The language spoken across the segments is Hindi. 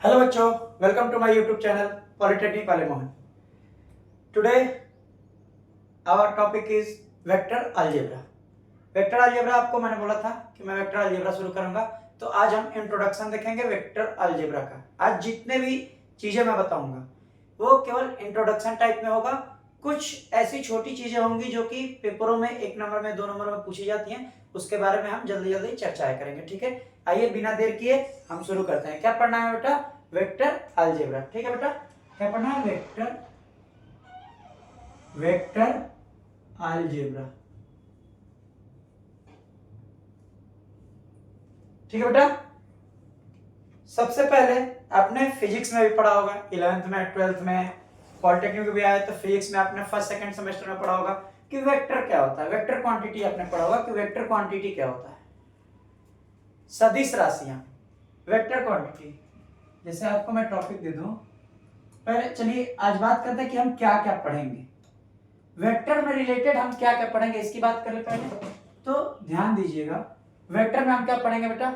हेलो बच्चों, welcome to my YouTube channel polytechnic वाले Mohan. Today our topic is vector algebra. Vector algebra आपको मैंने बोला था कि मैं वेक्टर अलजेब्रा शुरू करूंगा, तो आज हम इंट्रोडक्शन देखेंगे वेक्टर अलजेब्रा का। आज जितने भी चीजें मैं बताऊंगा वो केवल इंट्रोडक्शन टाइप में होगा। कुछ ऐसी छोटी चीजें होंगी जो कि पेपरों में 1 नंबर में 2 नंबर में पूछी जाती हैं, उसके बारे में हम जल्दी जल्दी चर्चाएं करेंगे। ठीक है, आइए बिना देर किए हम शुरू करते हैं। क्या पढ़ना है बेटा? Vector algebra. ठीक है बेटा, क्या पढ़ना है? Vector algebra. ठीक है बेटा, सबसे पहले आपने फिजिक्स में भी पढ़ा होगा, 11th में 12th में, पॉलिटेक्निक में भी आया तो फिजिक्स में आपने फर्स्ट सेकंड सेमेस्टर में पढ़ा होगा कि वेक्टर क्या होता है। वेक्टर क्वांटिटी आपने पढ़ा होगा कि वेक्टर क्वांटिटी क्या होता है। सदिश राशियां, वेक्टर क्वांटिटी। जैसे आपको मैं टॉपिक दे दूं, पहले चलिए आज बात करते हैं कि हम क्या क्या पढ़ेंगे। वेक्टर में रिलेटेड हम क्या क्या पढ़ेंगे इसकी बात करें पहले, तो ध्यान दीजिएगा। वेक्टर में हम क्या पढ़ेंगे बेटा?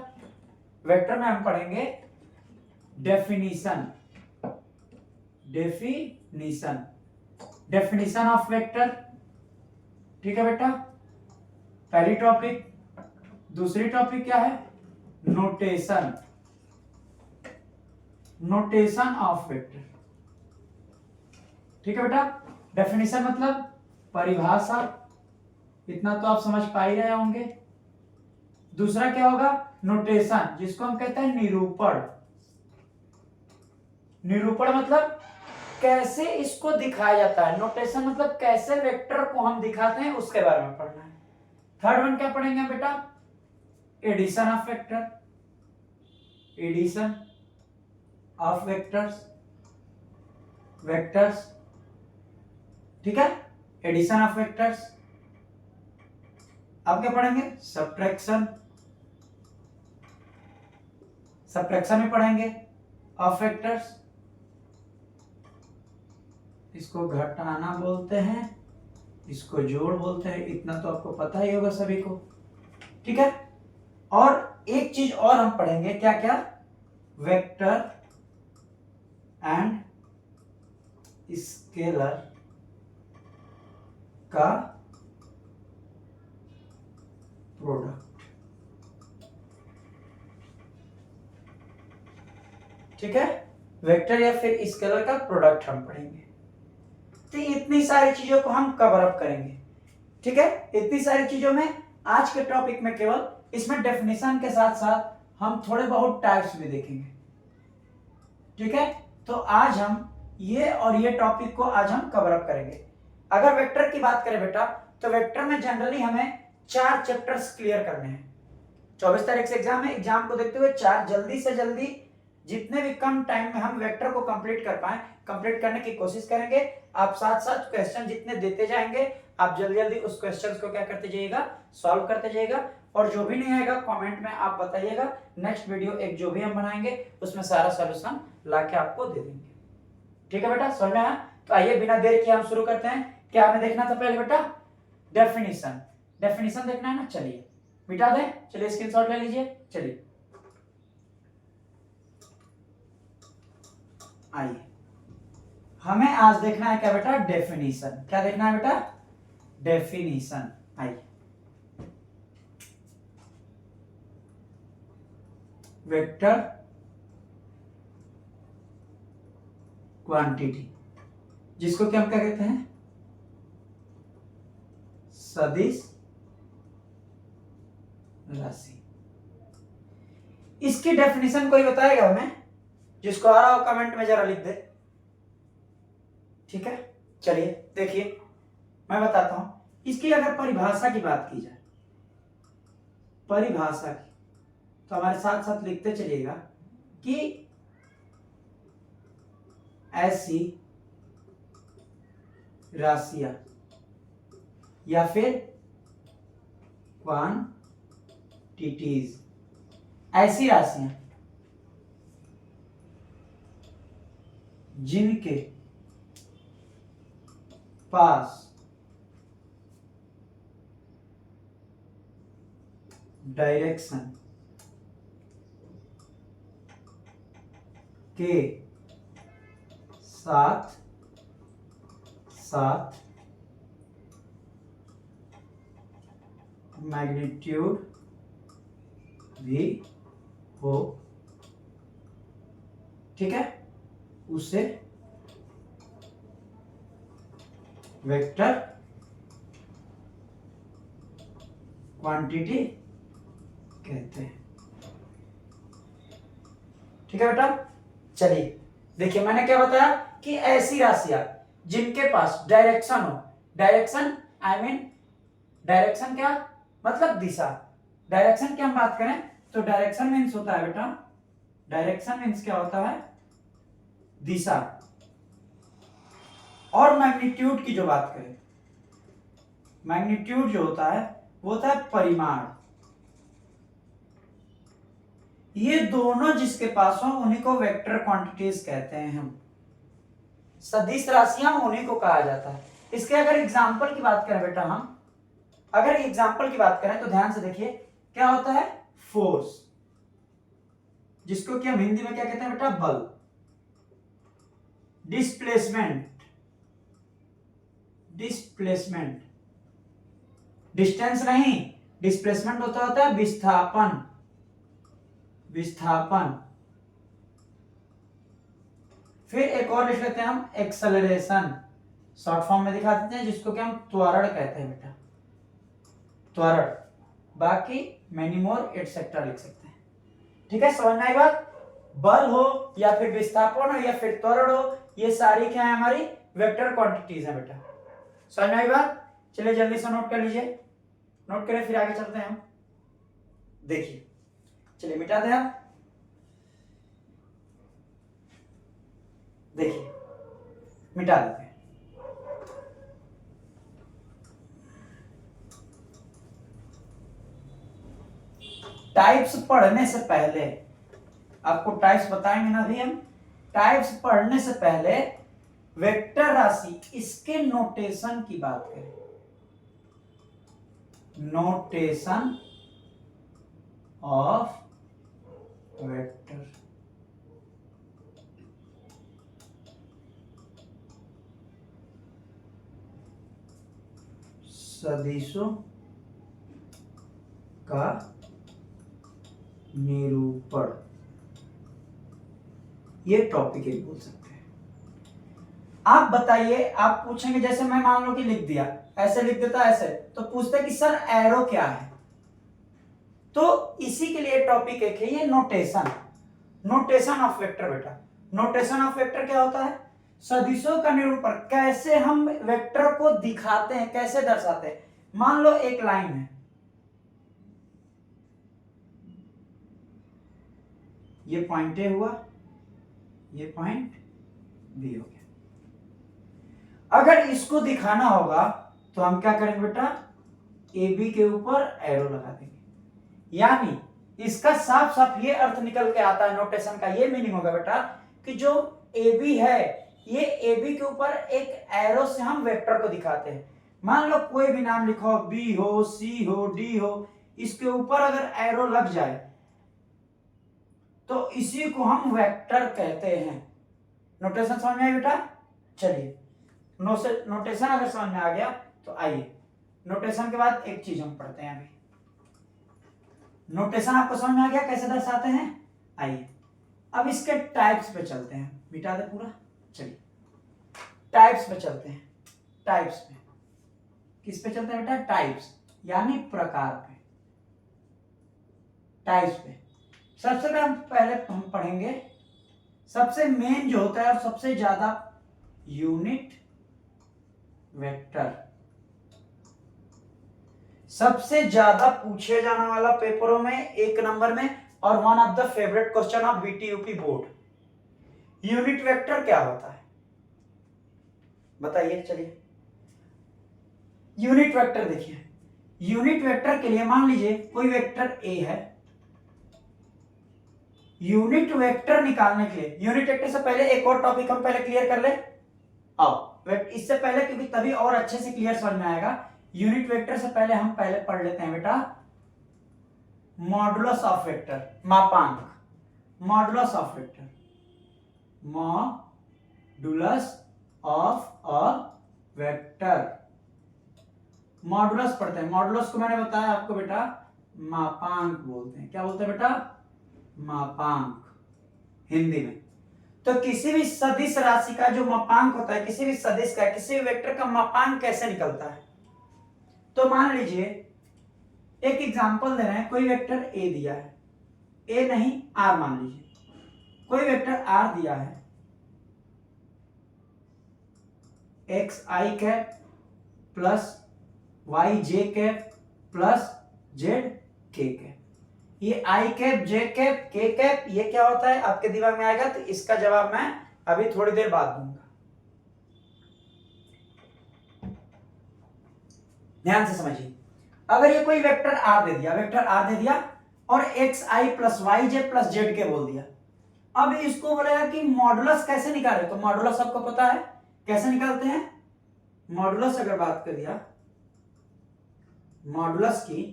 वेक्टर में हम पढ़ेंगे definition. Definition definition of vector. ठीक है बेटा, पहली टॉपिक। दूसरी टॉपिक क्या है? नोटेशन। Notation of vector. ठीक है बेटा, डेफिनेशन मतलब परिभाषा, इतना तो आप समझ पा ही रहे होंगे। दूसरा क्या होगा? नोटेशन, जिसको हम कहते हैं निरूपण। निरूपण मतलब कैसे इसको दिखाया जाता है। नोटेशन मतलब कैसे वेक्टर को हम दिखाते हैं, उसके बारे में पढ़ना है। थर्ड वन क्या पढ़ेंगे बेटा? Addition of vector. Addition of vectors. Vectors, ठीक है, एडिशन ऑफ वेक्टर्स। अब क्या पढ़ेंगे? सब्ट्रैक्शन। सब्ट्रैक्शन में पढ़ेंगे ऑफ वेक्टर्स। इसको घटाना बोलते हैं, इसको जोड़ बोलते हैं, इतना तो आपको पता ही होगा सभी को। ठीक है, और एक चीज और हम पढ़ेंगे, क्या क्या? वेक्टर एंड स्केलर का प्रोडक्ट। ठीक है, वेक्टर या फिर स्केलर का प्रोडक्ट हम पढ़ेंगे। तो इतनी सारी चीजों को हम कवर अप करेंगे। ठीक है, इतनी सारी चीजों में आज के टॉपिक में केवल इसमें डेफिनेशन के साथ साथ हम थोड़े बहुत टाइप्स भी देखेंगे। ठीक है, तो आज हम ये और ये टॉपिक को आज हम कवर अप करेंगे। अगर वेक्टर की बात करें बेटा, तो वेक्टर में जनरली हमें 4 चैप्टर्स क्लियर करने हैं। 24 तारीख से एग्जाम है, एग्जाम को देखते हुए 4 जल्दी से जल्दी, जितने भी कम टाइम में हम वेक्टर को कंप्लीट कर पाए, कंप्लीट करने की कोशिश करेंगे। आप साथ साथ क्वेश्चन जितने देते जाएंगे, आप जल्दी जल्दी उस क्वेश्चंस को क्या करते जाइएगा? सॉल्व करते जाइएगा। और जो भी नहीं आएगा कमेंट में आप बताइएगा, नेक्स्ट वीडियो एक जो भी हम बनाएंगे उसमें सारा सॉल्यूशन लाके आपको दे देंगे। ठीक है बेटा, समझ में आया? तो आइए बिना देर किए हम शुरू करते हैं। क्या हमें देखना था पहले बेटा? डेफिनेशन। डेफिनेशन देखना है ना, चलिए मिटा दें। चलिए स्क्रीनशॉट ले लीजिए। चलिए आइए, हमें आज देखना है क्या बेटा? डेफिनेशन। क्या देखना है बेटा? डेफिनेशन। आइए, वेक्टर क्वांटिटी, जिसको क्या हम क्या कहते हैं? सदिश राशि। इसकी डेफिनेशन कोई बताएगा हमें? जिसको आ रहा हो कमेंट में जरा लिख दे। ठीक है, चलिए देखिए मैं बताता हूं। इसकी अगर परिभाषा की बात की जाए, परिभाषा की, तो हमारे साथ साथ लिखते चलिएगा कि ऐसी राशियां या फिर क्वांटिटीज, ऐसी राशियां जिनके पास डायरेक्शन के साथ साथ मैग्नीट्यूड भी हो, ठीक है, उसे वेक्टर क्वांटिटी कहते हैं। ठीक है बेटा, चलिए देखिए मैंने क्या बताया कि ऐसी राशियां जिनके पास डायरेक्शन हो, डायरेक्शन आई मीन डायरेक्शन क्या मतलब दिशा, डायरेक्शन की हम बात करें तो डायरेक्शन मीन्स होता है बेटा, डायरेक्शन मीन्स क्या होता है, दिशा। और मैग्नीट्यूड की जो बात करें, मैग्नीट्यूड जो होता है वो होता है परिमाण। ये दोनों जिसके पास हो उन्हीं को वेक्टर क्वांटिटीज कहते हैं हम, सदिश राशियां उन्हीं को कहा जाता है। इसके अगर एग्जाम्पल की बात करें बेटा, हम अगर एग्जाम्पल की बात करें तो ध्यान से देखिए क्या होता है, फोर्स, जिसको कि हम हिंदी में क्या कहते हैं बेटा, बल। डिस्प्लेसमेंट, डिस्प्लेसमेंट डिस्टेंस नहीं, डिस्प्लेसमेंट होता है विस्थापन, विस्थापन। फिर एक और लिख लेते हैं हम एक्सेलरेशन, शॉर्ट फॉर्म में दिखा देते हैं जिसको कि हम त्वरण कहते हैं बेटा, त्वरण। बाकी मेनी मोर एटसेट्रा लिख सकते हैं। ठीक है, समझ में आई बात। बल हो या फिर विस्थापन हो या फिर त्वरण हो, ये सारी क्या है, हमारी वेक्टर क्वांटिटीज है बेटा। समझ में आई बात। चलिए जल्दी से नोट कर लीजिए, नोट करें फिर आगे चलते हैं हम। देखिए चलिए मिटा दें आप, देखिए मिटा देते हैं। टाइप्स पढ़ने से पहले आपको टाइप्स बताएंगे ना अभी हम, टाइप्स पढ़ने से पहले वेक्टर राशि इसके नोटेशन की बात करें, नोटेशन ऑफ वेक्टर। सदिशों का निरूपण, ये टॉपिक एक बोल सकते हैं। आप बताइए, आप पूछेंगे जैसे मैं मान लो कि लिख दिया, ऐसे लिख देता ऐसे, तो पूछते कि सर एरो क्या है, तो इसी के लिए टॉपिक एक है ये नोटेशन, नोटेशन ऑफ वेक्टर बेटा। नोटेशन ऑफ वेक्टर क्या होता है, सदिशों का निरूपण, कैसे हम वेक्टर को दिखाते हैं, कैसे दर्शाते हैं। मान लो एक लाइन है, ये पॉइंट ए हुआ, ये पॉइंट बी हो गया। अगर इसको दिखाना होगा तो हम क्या करेंगे बेटा, ए बी के ऊपर एरो लगा देंगे। यानी इसका साफ साफ ये अर्थ निकल के आता है, नोटेशन का ये मीनिंग होगा बेटा कि जो ए बी है, ये ए बी के ऊपर एक एरो से हम वेक्टर को दिखाते हैं। मान लो कोई भी नाम लिखो, बी हो, सी हो, डी हो, इसके ऊपर अगर एरो लग जाए तो इसी को हम वेक्टर कहते हैं। नोटेशन समझ में आया बेटा। चलिए नोटेशन अगर समझ में आ गया तो आइए नोटेशन के बाद एक चीज हम पढ़ते हैं। अभी नोटेशन आपको समझ में आ गया कैसे दर्शाते हैं, आइए अब इसके टाइप्स पे चलते हैं। मिटा दे पूरा, चलिए टाइप्स पे चलते हैं। टाइप्स पे किस पे चलते हैं बेटा, टाइप्स यानी प्रकार पे, टाइप्स पे। सबसे पहले हम पढ़ेंगे सबसे मेन जो होता है और सबसे ज्यादा, यूनिट वेक्टर। सबसे ज्यादा पूछे जाने वाला पेपरों में, एक नंबर में, और one of the favourite question of BTUP board. Unit vector क्या होता है बताइए। चलिए यूनिट वेक्टर देखिए, यूनिट वेक्टर के लिए मान लीजिए कोई वेक्टर ए है, यूनिट वेक्टर निकालने के लिए, यूनिट वेक्टर से पहले एक और टॉपिक हम पहले क्लियर कर ले। अब इससे पहले, क्योंकि तभी और अच्छे से क्लियर समझ में आएगा, यूनिट वेक्टर से पहले हम पहले पढ़ लेते हैं बेटा मॉडुलस ऑफ वेक्टर, मापांक, modulus of vector. Modulus of a vector. Modulus पढ़ते हैं, मॉडुलस को मैंने बताया आपको बेटा मापांक बोलते हैं। क्या बोलते हैं बेटा? मापांक हिंदी में। तो किसी भी सदिश राशि का जो मापांक होता है, किसी भी सदिश का, किसी भी वेक्टर का मापांक कैसे निकलता है? तो मान लीजिए एक एग्जांपल दे रहे हैं, कोई वेक्टर ए दिया है, ए नहीं आर मान लीजिए, कोई वेक्टर आर दिया है, एक्स आई कैप प्लस वाई जे कैप प्लस जेड के कैप। ये आई कैप, जे कैप, के कैप, ये क्या होता है आपके दिमाग में आएगा, तो इसका जवाब मैं अभी थोड़ी देर बाद दूंगा। ध्यान से समझिए। अगर ये कोई वेक्टर आर दे दिया, वेक्टर आर दे दिया और x I plus Y J plus Z के बोल दिया, अब इसको बोलेगा कि मॉडुलस कैसे निकाले। तो मॉडुलस आपको पता है कैसे निकालते हैं। मॉडुलस अगर बात कर दिया मॉडुलस की,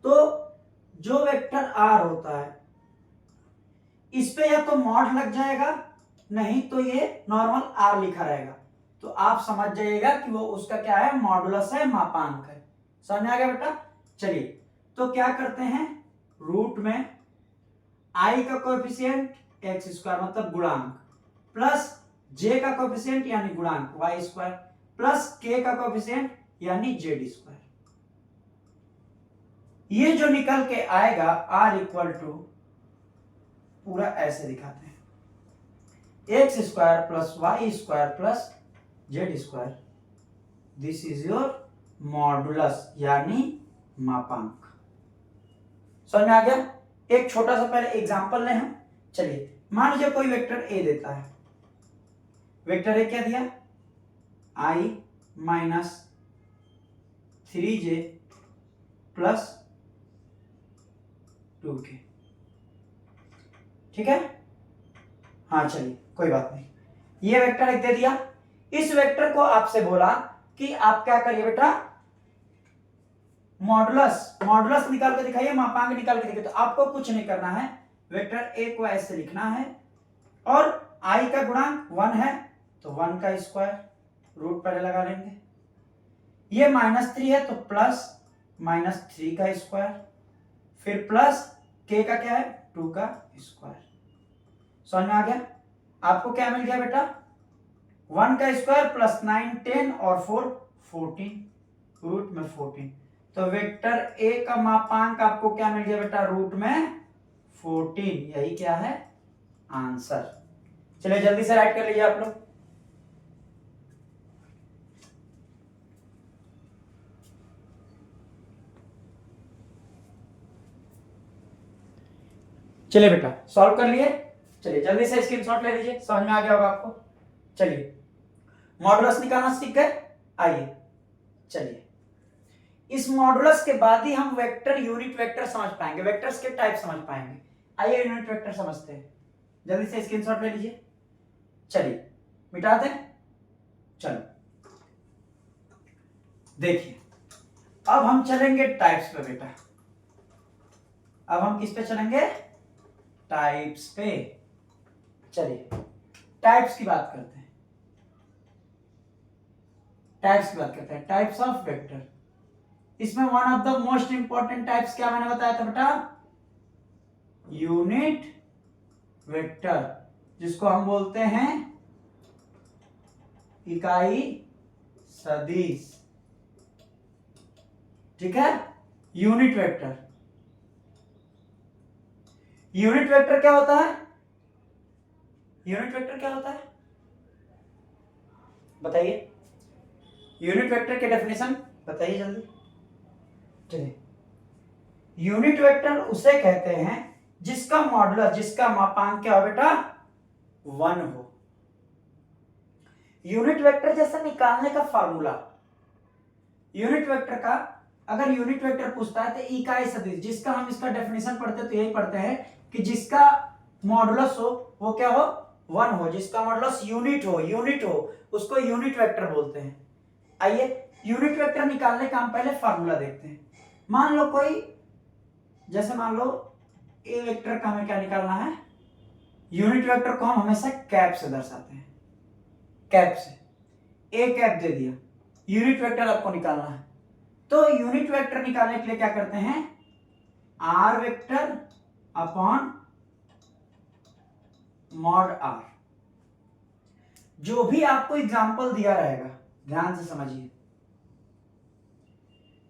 तो जो वेक्टर आर होता है इस पे या तो मॉड लग जाएगा, नहीं तो ये नॉर्मल आर लिखा रहेगा, तो आप समझ जाइएगा कि वो उसका क्या है, मॉडुलस है, मापांक है। समझ में आ गया बेटा? चलिए तो क्या करते हैं, रूट में आई का कोएफिशिएंट एक्स स्क्वायर मतलब गुणांक, प्लस जे का कोएफिशिएंट यानी गुणांक वाई स्क्वायर, प्लस के का कोएफिशिएंट यानी जेड स्क्वायर। ये जो निकल के आएगा आर इक्वल टू, पूरा ऐसे दिखाते हैं, X square plus Y square plus Z square, this is your modulus यानी मापांक। समझ में आ गया? एक छोटा सा पहले एग्जांपल लें हम। चलिए मान लीजिए कोई वेक्टर ए देता है, वेक्टर ए क्या दिया, आई माइनस 3j प्लस 2k, ठीक है? हाँ चलिए कोई बात नहीं, ये वेक्टर एक दे दिया। इस वेक्टर को आपसे बोला कि आप क्या करिए बेटा, मॉडुलस निकाल के दिखाइए, मापांक निकाल के दिखाइए। तो आपको कुछ नहीं करना है, वेक्टर ए को ऐसे लिखना है और आई का गुणांक 1 है तो 1 का स्क्वायर, रूट पहले लगा लेंगे, ये -3 है तो प्लस -3 का स्क्वायर, फिर प्लस के का क्या है 2 का स्क्वायर। समझ में आ गया? आपको क्या मिल गया बेटा, 1 का स्क्वायर प्लस 9 10 और 4 14, रूट में 14। तो वेक्टर ए का मापांक आपको क्या मिल गया बेटा, रूट में 14। यही क्या है, आंसर। चलिए जल्दी से राइट कर लीजिए आप लोग। चलिए बेटा सॉल्व कर लिए। चलिए जल्दी से स्क्रीनशॉट ले लीजिए, समझ में आ गया होगा आपको। चलिए मॉडुलस निकालना सीख गए, आइए चलिए इस मॉडुलस के बाद ही हम वेक्टर, यूनिट वेक्टर समझ पाएंगे, वेक्टर्स के टाइप समझ पाएंगे। आइए यूनिट वेक्टर समझते हैं, जल्दी से स्क्रीनशॉट ले लीजिए। चलिए मिटा दें, चलो देखिए अब हम चलेंगे टाइप्स पे बेटा। अब हम किस पे चलेंगे, टाइप्स पे। चलिए टाइप्स की बात करते हैं, टाइप्स ऑफ वेक्टर। इसमें one of the most important types क्या मैंने बताया था बेटा, यूनिट वेक्टर, जिसको हम बोलते हैं इकाई सदिश, ठीक है? Unit vector. यूनिट वेक्टर क्या होता है, यूनिट वेक्टर क्या होता है बताइए, यूनिट वेक्टर की डेफिनेशन बताइए जल्दी। चलिए यूनिट वेक्टर उसे कहते हैं जिसका मॉडुलस, जिसका मापांक क्या हो बेटा, 1 हो। यूनिट वेक्टर जैसे निकालने का फार्मूला, यूनिट वेक्टर का अगर यूनिट वेक्टर पूछता है तो इकाई सदिश, जिसका हम इसका डेफिनेशन पढ़ते तो यही पढ़ते हैं कि जिसका मॉडुलस हो वो क्या हो, 1 हो, जिसका मॉडुलस यूनिट हो उसको यूनिट वेक्टर बोलते हैं। आइए यूनिट वेक्टर निकालने का हम पहले फार्मूला देखते हैं। मान लो कोई, जैसे मान लो ए वेक्टर का हमें क्या निकालना है, यूनिट वेक्टर को हम हमेशा कैप से दर्शाते हैं, कैप से। ए कैप दे दिया, यूनिट वेक्टर आपको निकालना है, तो यूनिट वेक्टर निकालने के लिए क्या करते हैं, R vector upon mod R. जो भी आपको एग्जाम्पल दिया रहेगा, ध्यान से समझिए,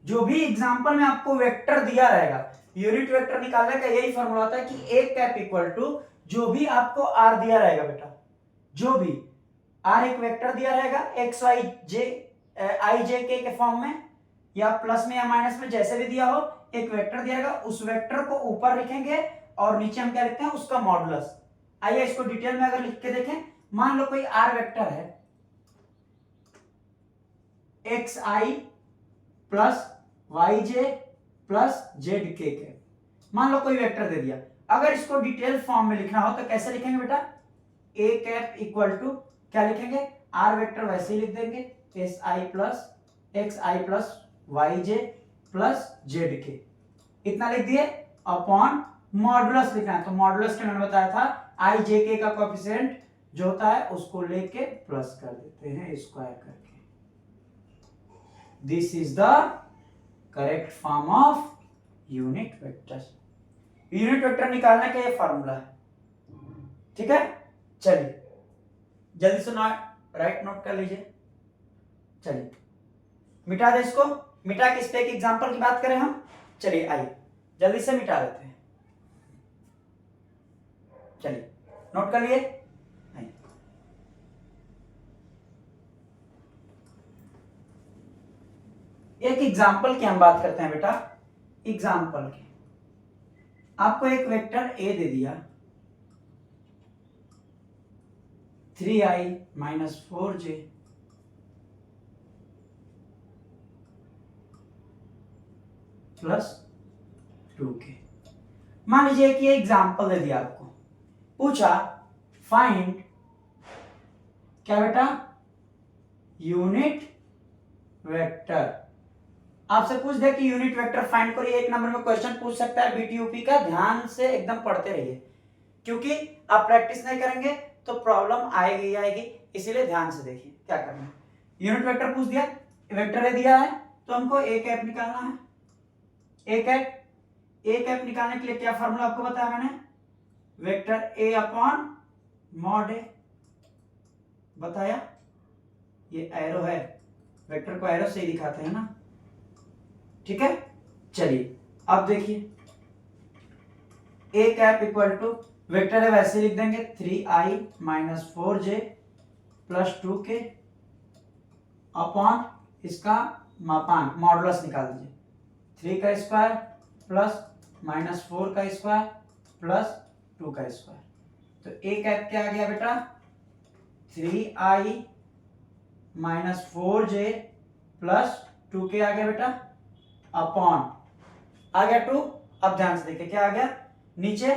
जो भी एग्जाम्पल में आपको वेक्टर दिया रहेगा, यूनिट वेक्टर निकालने का यही फॉर्मूला होता है कि ए कैप इक्वल टू जो भी आपको आर दिया रहेगा बेटा, जो भी आर एक वेक्टर दिया रहेगा एक्स वाई जे आई जे के फॉर्म में, या प्लस में या माइनस में, जैसे भी दिया हो, एक वेक्टर दिया रहेगा, उस वेक्टर को ऊपर लिखेंगे और नीचे हम क्या लिखते हैं, उसका मॉडुलस। आइए इसको डिटेल में अगर लिख के देखें, मान लो कोई आर वेक्टर है x I plus Y J plus Z के, मान लो कोई वेक्टर दे दिया। अगर इसको डिटेल फॉर्म में लिखना हो तो कैसे लिखेंगे बेटा, ए कैप इक्वल टू क्या लिखेंगे, आर वेक्टर वैसे ही लिख देंगे, S I plus X I plus Y J plus Z K, इतना लिख दिए, अपॉन मॉडुलस लिखना है। तो मॉडुलस के मैंने बताया था आई जे के का कोएफिशिएंट जो होता है उसको लेके प्लस कर देते हैं स्क्वायर करके। This is the correct form of unit vector. Unit vector निकालने का ये फॉर्मूला है, ठीक है। चलिए जल्दी से राइट नोट कर लीजिए। चलिए मिटा दे इसको, मिटा के इस पे एक एग्जांपल की बात करें हम। चलिए आइए जल्दी से मिटा देते हैं। चलिए नोट कर लिए, एक एग्जांपल की हम बात करते हैं बेटा। एग्जांपल की, आपको एक वेक्टर ए दे दिया 3i minus 4j plus 2k। मान लीजिए कि ये एग्जांपल दे दिया, आपको पूछा फाइंड क्या बेटा, यूनिट वेक्टर। आपसे पूछ दे कि यूनिट वेक्टर फाइंड करो, एक नंबर में क्वेश्चन पूछ सकता है बीटीयूपी का, ध्यान से एकदम पढ़ते रहिए, क्योंकि आप प्रैक्टिस नहीं करेंगे तो प्रॉब्लम आएगी आएगी, इसीलिए ध्यान से देखिए क्या करना है। यूनिट वेक्टर पूछ दिया, वेक्टर दिया है तो हमको ए कैप निकालना है। ए कैप निकालने के लिए क्या फॉर्मूला आपको बताया मैंने, वेक्टर ए अपॉन मॉड ए बताया, ये एरो है, वेक्टर को एरो से ही दिखाते हैं ना, ठीक है। चलिए अब देखिए, A cap equal to vector है वैसे लिख देंगे 3i minus 4j plus 2k upon इसका मापांक मॉडुलस निकाल दीजिए, 3 का स्क्वायर प्लस माइनस 4 का स्क्वायर प्लस 2 का स्क्वायर। तो ए कैप क्या आ गया बेटा, 3i minus 4j plus 2k आ गया बेटा, अपॉन आ गया 2। अब ध्यान से देखिए क्या आ गया, नीचे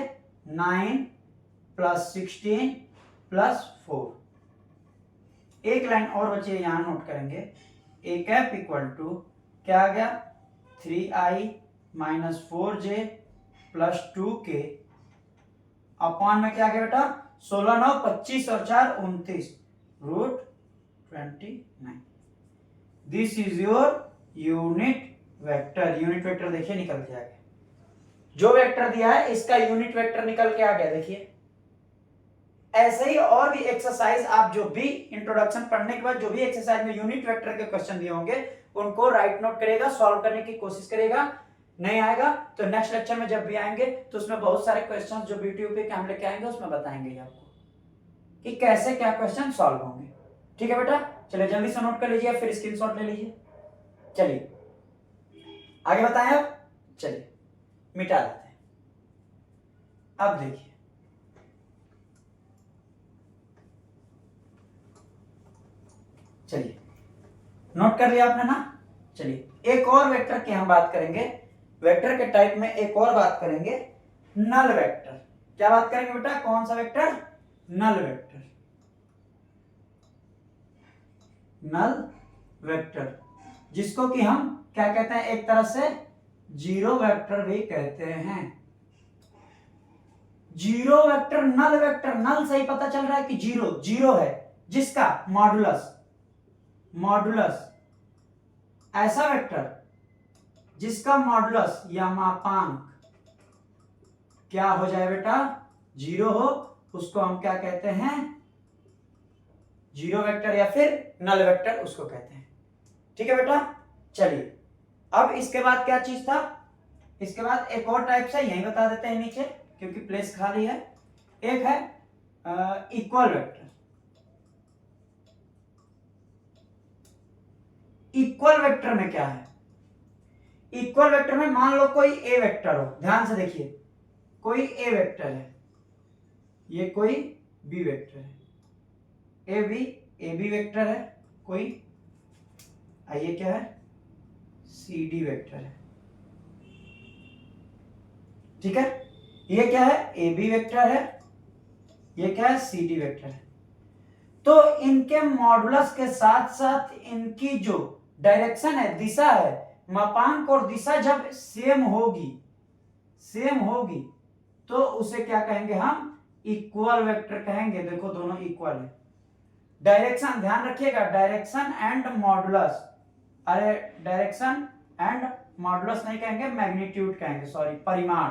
9 प्लस 16 प्लस 4। एक लाइन और बची है, यहां नोट करेंगे, ए कैप इक्वल टू क्या आ गया, 3i minus 4j plus 2k upon में क्या आ गया बेटा, 16 9 25 और 4 29 root 29। This is your unit vector. Unit vector देखिए निकल के आ गया, जो वेक्टर दिया है इसका यूनिट वेक्टर निकल के आ गया। देखिए ऐसे ही और भी एक्सरसाइज आप जो भी इंट्रोडक्शन पढ़ने के बाद जो भी एक्सरसाइज में यूनिट वेक्टर के क्वेश्चन दिए होंगे उनको राइट नोट करेगा, सॉल्व करने की कोशिश करेगा। नहीं आएगा तो नेक्स्ट लेक्चर में जब भी आएंगे तो उसमें बहुत सारे क्वेश्चन जो बीटीयूपी के हम लेके आएंगे उसमें बताएंगे आपको कि कैसे क्या क्वेश्चन सॉल्व होंगे, ठीक है बेटा। चलिए जल्दी से नोट कर लीजिए, फिर स्क्रीनशॉट ले लीजिए। चलिए आगे बताएं अब, चलिए मिटा देते हैं। अब देखिए चलिए नोट कर लिया आपने ना। चलिए एक और वेक्टर की हम बात करेंगे, वेक्टर के टाइप में एक और बात करेंगे, नल वेक्टर। क्या बात करेंगे बेटा, कौन सा vector, null vector. Null vector जिसको कि हम क्या कहते हैं, एक तरह से जीरो वेक्टर भी कहते हैं। Zero vector null vector null से ही पता चल रहा है कि जीरो जीरो है, जिसका मॉडुलस ऐसा वेक्टर जिसका मॉडुलस या मापांक क्या हो जाए बेटा, जीरो हो, उसको हम क्या कहते हैं, जीरो वेक्टर या फिर नल वेक्टर उसको कहते हैं। ठीक है बेटा, चलिए अब इसके बाद क्या चीज था, इसके बाद एक और टाइप से यही बता देते हैं नीचे क्योंकि प्लेस खाली है। एक है इक्वल वेक्टर। इक्वल वेक्टर में क्या है, इक्वल वेक्टर में मान लो कोई ए वेक्टर हो, ध्यान से देखिए, कोई ए वेक्टर है, ये कोई बी वेक्टर है, ए बी वेक्टर है, कोई ये क्या है, सी डी वेक्टर है। ठीक है, ये क्या है, ए बी वेक्टर है, ये क्या है, सी डी वेक्टर है। तो इनके मॉडुलस के साथ साथ इनकी जो डायरेक्शन है, दिशा है, मापांक और दिशा जब सेम होगी तो उसे क्या कहेंगे हम, इक्वल वेक्टर कहेंगे। देखो दोनों इक्वल है। डायरेक्शन ध्यान रखिएगा, डायरेक्शन एंड मॉडुलस, अरे डायरेक्शन एंड मॉडुलस नहीं कहेंगे, मैग्नीट्यूड कहेंगे, सॉरी, परिमाण।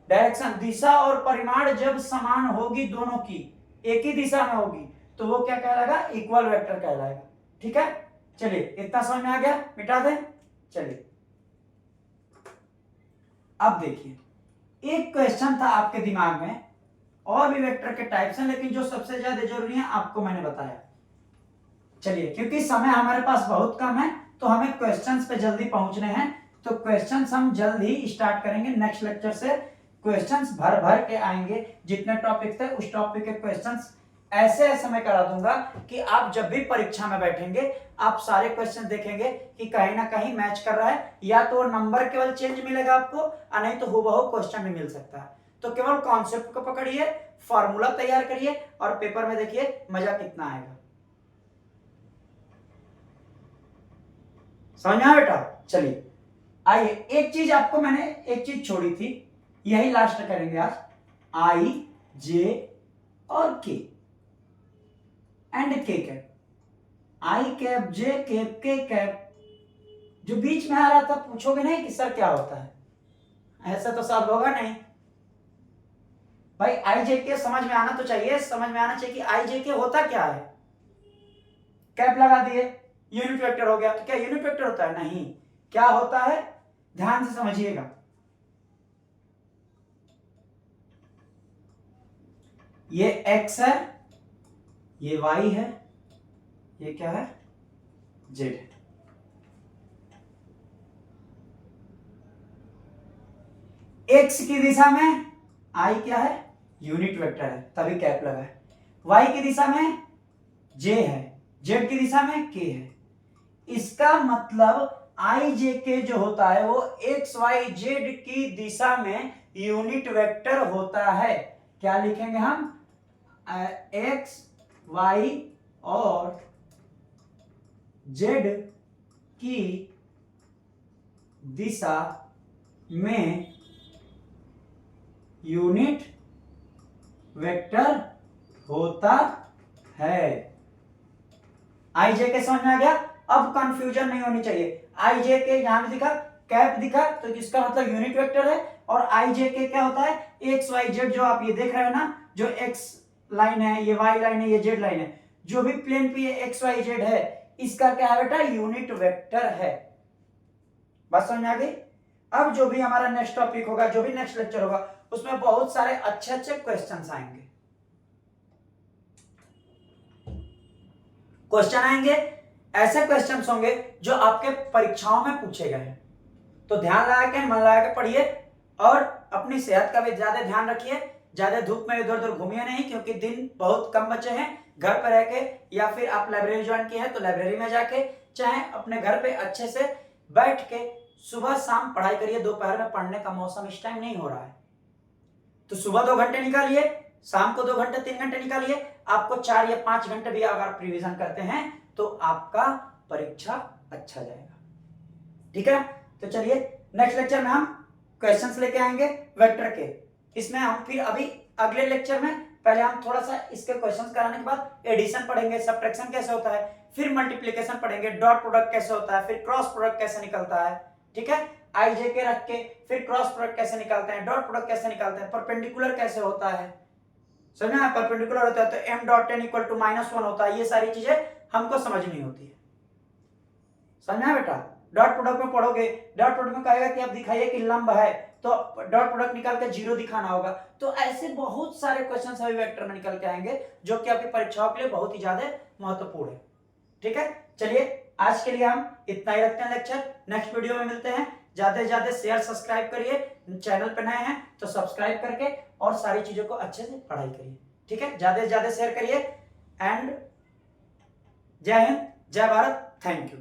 डायरेक्शन दिशा और परिमाण जब समान होगी, दोनों की एक ही दिशा में होगी, तो वो क्या कहलाएगा, इक्वल वेक्टर कहलाएगा। ठीक है, चलिए इतना समझ में आ गया, मिटा दें। चलिए अब देखिए, एक क्वेश्चन था आपके दिमाग में, और भी वेक्टर के टाइप्स हैं, लेकिन जो सबसे ज्यादा जरूरी है आपको मैंने बताया। चलिए क्योंकि समय हमारे पास बहुत कम है तो हमें क्वेश्चंस पे जल्दी पहुंचने हैं, तो क्वेश्चंस हम जल्द ही स्टार्ट करेंगे। नेक्स्ट लेक्चर से क्वेश्चंस भर भर के आएंगे, जितने टॉपिक थे उस टॉपिक के क्वेश्चंस ऐसे मैं करा दूंगा कि आप जब भी परीक्षा में बैठेंगे आप सारे क्वेश्चन देखेंगे कि कहीं ना कहीं मैच कर रहा है, या तो नंबर केवल चेंज मिलेगा आपको, और नहीं तो हूबहू क्वेश्चन भी मिल सकता है। तो केवल कॉन्सेप्ट को पकड़िए, फॉर्मूला तैयार करिए और पेपर में देखिए मजा कितना आएगा। समझ में आया बेटा? चलिए आइए, एक चीज आपको मैंने एक चीज छोड़ी थी, यही लास्ट करेंगे आज। आई जे और के एंड के कैप, आई कैप जे कैप के कैप, जो बीच में आ रहा था पूछोगे नहीं कि सर क्या होता है, ऐसा तो सब होगा नहीं भाई। आई जे के समझ में आना तो चाहिए, समझ में आना चाहिए कि आई जे के होता क्या है। कैप लगा दिए, यूनिट वेक्टर हो गया, तो क्या यूनिट वेक्टर होता है? नहीं। क्या होता है, ध्यान से समझिएगा। ये x है, ये y है, ये क्या है, z है। x की दिशा में i क्या है, यूनिट वेक्टर है, तभी कैप लगा है। y की दिशा में j है, z की दिशा में k है। इसका मतलब आई जे के जो होता है वो एक्स वाई जेड की दिशा में यूनिट वेक्टर होता है। क्या लिखेंगे हम, एक्स वाई और जेड की दिशा में यूनिट वेक्टर होता है। आई जे के समझ में आ गया? अब कंफ्यूजन नहीं होनी चाहिए। आई जे के यहां भी दिखा, कैप दिखा, तो इसका मतलब यूनिट वेक्टर है। और आई जे के क्या होता है, एक्स वाई जेड, जो आप ये देख रहे हैं ना, जो एक्स लाइन है, ये वाई लाइन है, ये जेड लाइन है, जो भी प्लेन पे ये एक्स वाई जेड है, इसका क्या है बेटा, यूनिट वेक्टर है। बात समझ में आ गई? अब जो भी हमारा नेक्स्ट टॉपिक होगा, जो भी नेक्स्ट लेक्चर होगा, उसमें बहुत सारे अच्छे अच्छे क्वेश्चंस आएंगे। क्वेश्चन आएंगे, ऐसे क्वेश्चंस होंगे जो आपके परीक्षाओं में पूछे गए हैं। तो ध्यान लगा के, मन लगा के पढ़िए और अपनी सेहत का भी ज्यादा ध्यान रखिए। ज्यादा धूप में इधर उधर घूमिए नहीं, क्योंकि दिन बहुत कम बचे हैं। घर पर रह के, या फिर आप लाइब्रेरी ज्वाइन किए हैं तो लाइब्रेरी में जाके, चाहे अपने घर पे अच्छे से बैठ के सुबह शाम पढ़ाई करिए। दोपहर में पढ़ने का मौसम इस टाइम नहीं हो रहा है, तो सुबह 2 घंटे निकालिए, शाम को 2 घंटे 3 घंटे निकालिए। आपको 4 या 5 घंटे भी अगर आप रिवीजन करते हैं तो आपका परीक्षा अच्छा जाएगा। ठीक है, तो चलिए नेक्स्ट लेक्चर में हम क्वेश्चंस लेके आएंगे वेक्टर के। इसमें हम फिर अभी अगले लेक्चर में पहले हम थोड़ा सा इसके क्वेश्चंस कराने के बाद एडिशन पढ़ेंगे, सब्ट्रैक्शन कैसे होता है, फिर मल्टीप्लिकेशन पढ़ेंगे, डॉट प्रोडक्ट कैसे होता है, फिर क्रॉस प्रोडक्ट कैसे निकलता है, ठीक है, आई जे के रख के फिर क्रॉस प्रोडक्ट कैसे निकालते हैं, डॉट प्रोडक्ट कैसे निकालते हैं, परपेंडिकुलर कैसे होता है, समझना है, परपेंडिकुलर होता है तो m dot n equal to -1 होता है, ये सारी चीजें हमको समझनी होती है, समझना है बेटा। डॉट प्रोडक्ट में पढ़ोगे, डॉट प्रोडक्ट में कहेगा कि आप दिखाइए कि लंब है तो डॉट प्रोडक्ट निकाल के 0 दिखाना होगा। तो ऐसे बहुत सारे क्वेश्चन अभी वेक्टर में निकल के आएंगे जो कि आपकी परीक्षाओं के लिए बहुत ही ज्यादा महत्वपूर्ण है, ठीक है। चलिए आज के लिए हम इतना ही रखते हैं लेक्चर, नेक्स्ट वीडियो में मिलते हैं। ज्यादा से ज्यादा शेयर सब्सक्राइब करिए, चैनल पर नए हैं तो सब्सक्राइब करके और सारी चीजों को अच्छे से पढ़ाई करिए, ठीक है, ज्यादा से ज्यादा शेयर करिए। एंड जय हिंद, जय भारत, थैंक यू।